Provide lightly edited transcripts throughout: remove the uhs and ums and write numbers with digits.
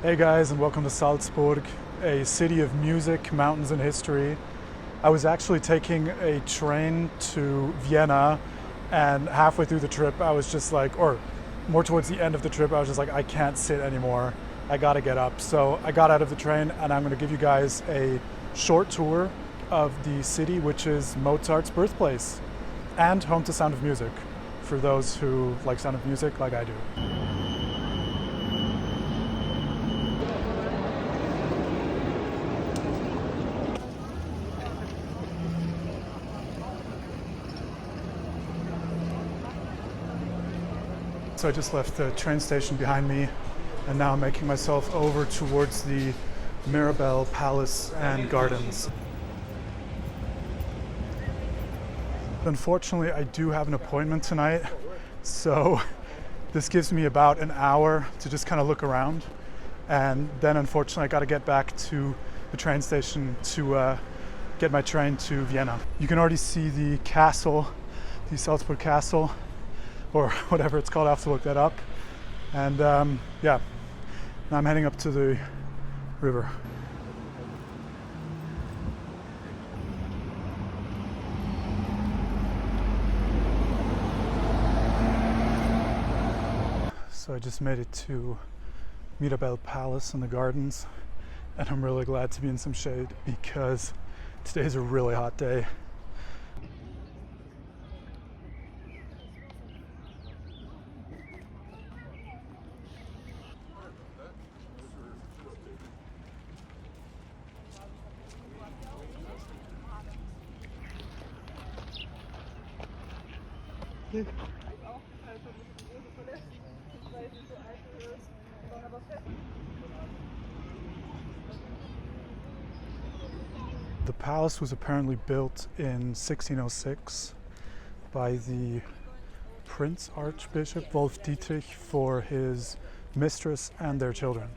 Hey guys, and welcome to Salzburg, a city of music, mountains, and history. I was actually taking a train to Vienna, and halfway through the trip, I was just like, or more towards the end of the trip, I was just like, I can't sit anymore. I gotta get up. So I got out of the train, and I'm gonna give you guys a short tour of the city, which is Mozart's birthplace and home to Sound of Music, for those who like Sound of Music like I do. So I just left the train station behind me, and now I'm making myself over towards the Mirabell Palace and Gardens. Unfortunately, I do have an appointment tonight, so this gives me about an hour to just kind of look around, and then unfortunately I got to get back to the train station to get my train to Vienna. You can already see the castle, the Salzburg Castle, or whatever it's called. I have to look that up. And yeah, now I'm heading up to the river. So I just made it to Mirabell Palace and the gardens, and I'm really glad to be in some shade because today's a really hot day. The palace was apparently built in 1606 by the Prince Archbishop Wolf Dietrich for his mistress and their children.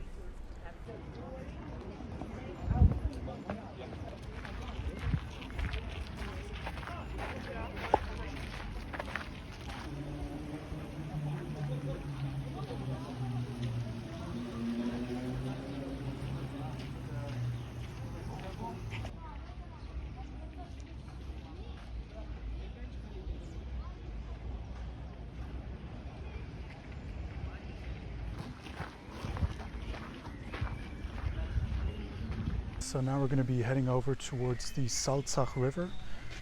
So now we're going to be heading over towards the Salzach River,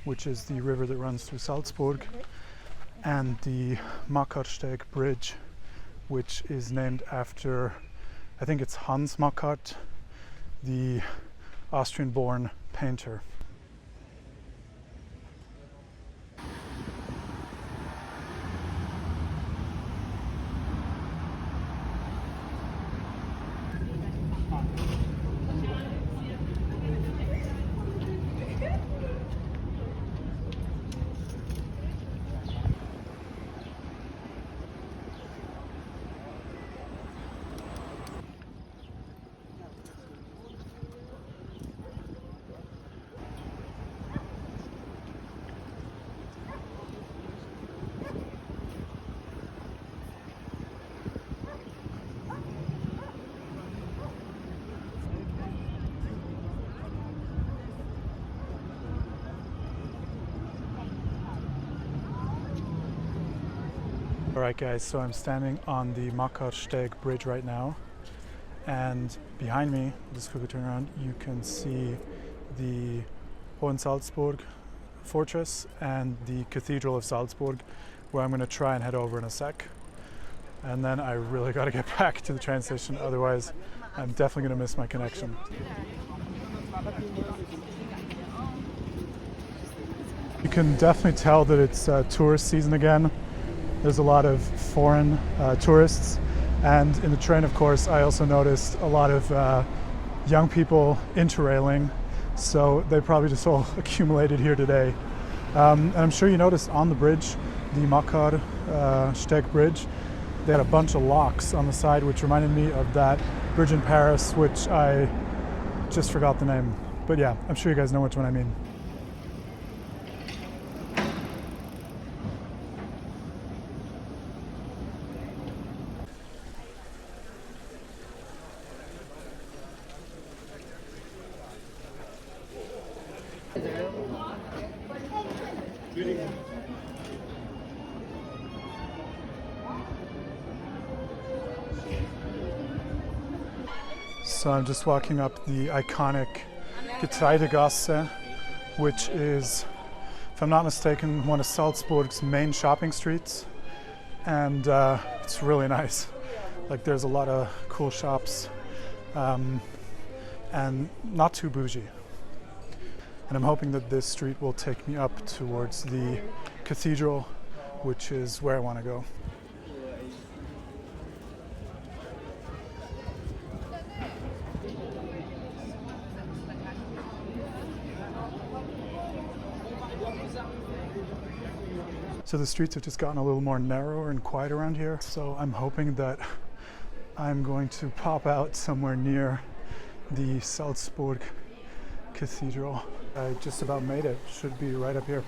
which is the river that runs through Salzburg, and the Mozartsteg Bridge, which is named after, I think it's Hans Mozart, the Austrian-born painter. Alright guys, so I'm standing on the Mozartsteg Bridge right now, and behind me, just quickly turn around, you can see the Hohensalzburg fortress and the Cathedral of Salzburg, where I'm going to try and head over in a sec. And then I really got to get back to the train station, otherwise I'm definitely going to miss my connection. You can definitely tell that it's tourist season again. There's a lot of foreign tourists, and in the train, of course, I also noticed a lot of young people interrailing, so they probably just all accumulated here today. And I'm sure you noticed on the bridge, the Mozartsteg Bridge, they had a bunch of locks on the side, which reminded me of that bridge in Paris, which I just forgot the name. But yeah, I'm sure you guys know which one I mean. So I'm just walking up the iconic Getreidegasse, which is, if I'm not mistaken, one of Salzburg's main shopping streets, and it's really nice. Like, there's a lot of cool shops and not too bougie. And I'm hoping that this street will take me up towards the cathedral, which is where I want to go. So the streets have just gotten a little more narrower and quiet around here. So I'm hoping that I'm going to pop out somewhere near the Salzburg Cathedral. I just about made it. Should be right up here.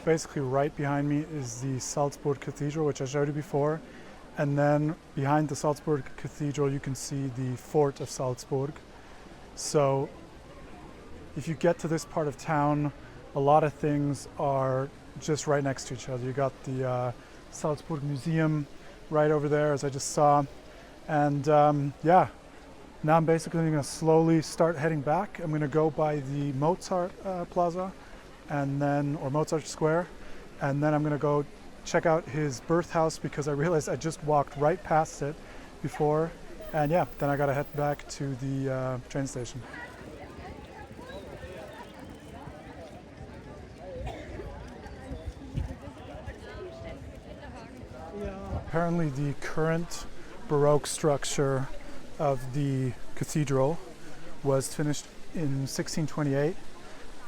Basically right behind me is the Salzburg Cathedral, which I showed you before. And then behind the Salzburg Cathedral, you can see the fort of Salzburg. So if you get to this part of town, a lot of things are just right next to each other. You got the Salzburg Museum right over there, as I just saw. And yeah, now I'm basically going to slowly start heading back. I'm going to go by the Mozart Plaza, and then, or Mozart Square, and then I'm going to go check out his birth house, because I realized I just walked right past it before. And yeah, then I got to head back to the train station. Apparently the current Baroque structure of the cathedral was finished in 1628,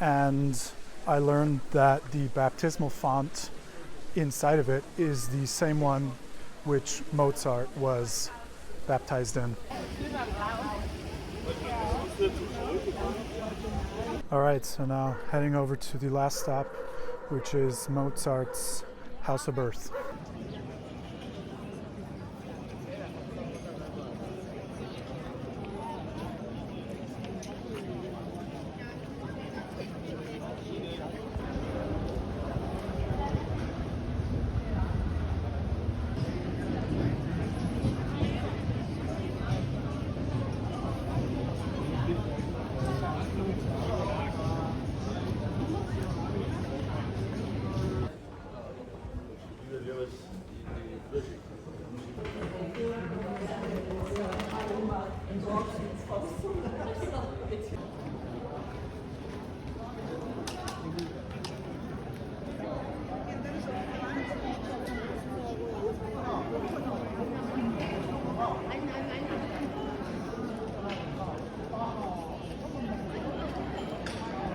and I learned that the baptismal font inside of it is the same one which Mozart was baptized in. All right, so now heading over to the last stop, which is Mozart's house of birth.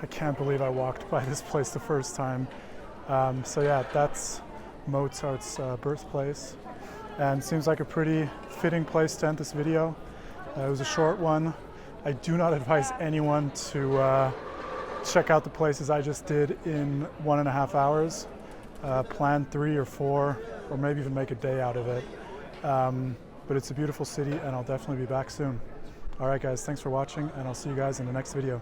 I can't believe I walked by this place the first time. So yeah, that's Mozart's birthplace, and seems like a pretty fitting place to end this video. It was a short one. I do not advise anyone to check out the places I just did in 1.5 hours. Plan 3 or 4, or maybe even make a day out of it. But it's a beautiful city, and I'll definitely be back soon. All right, guys, thanks for watching, and I'll see you guys in the next video.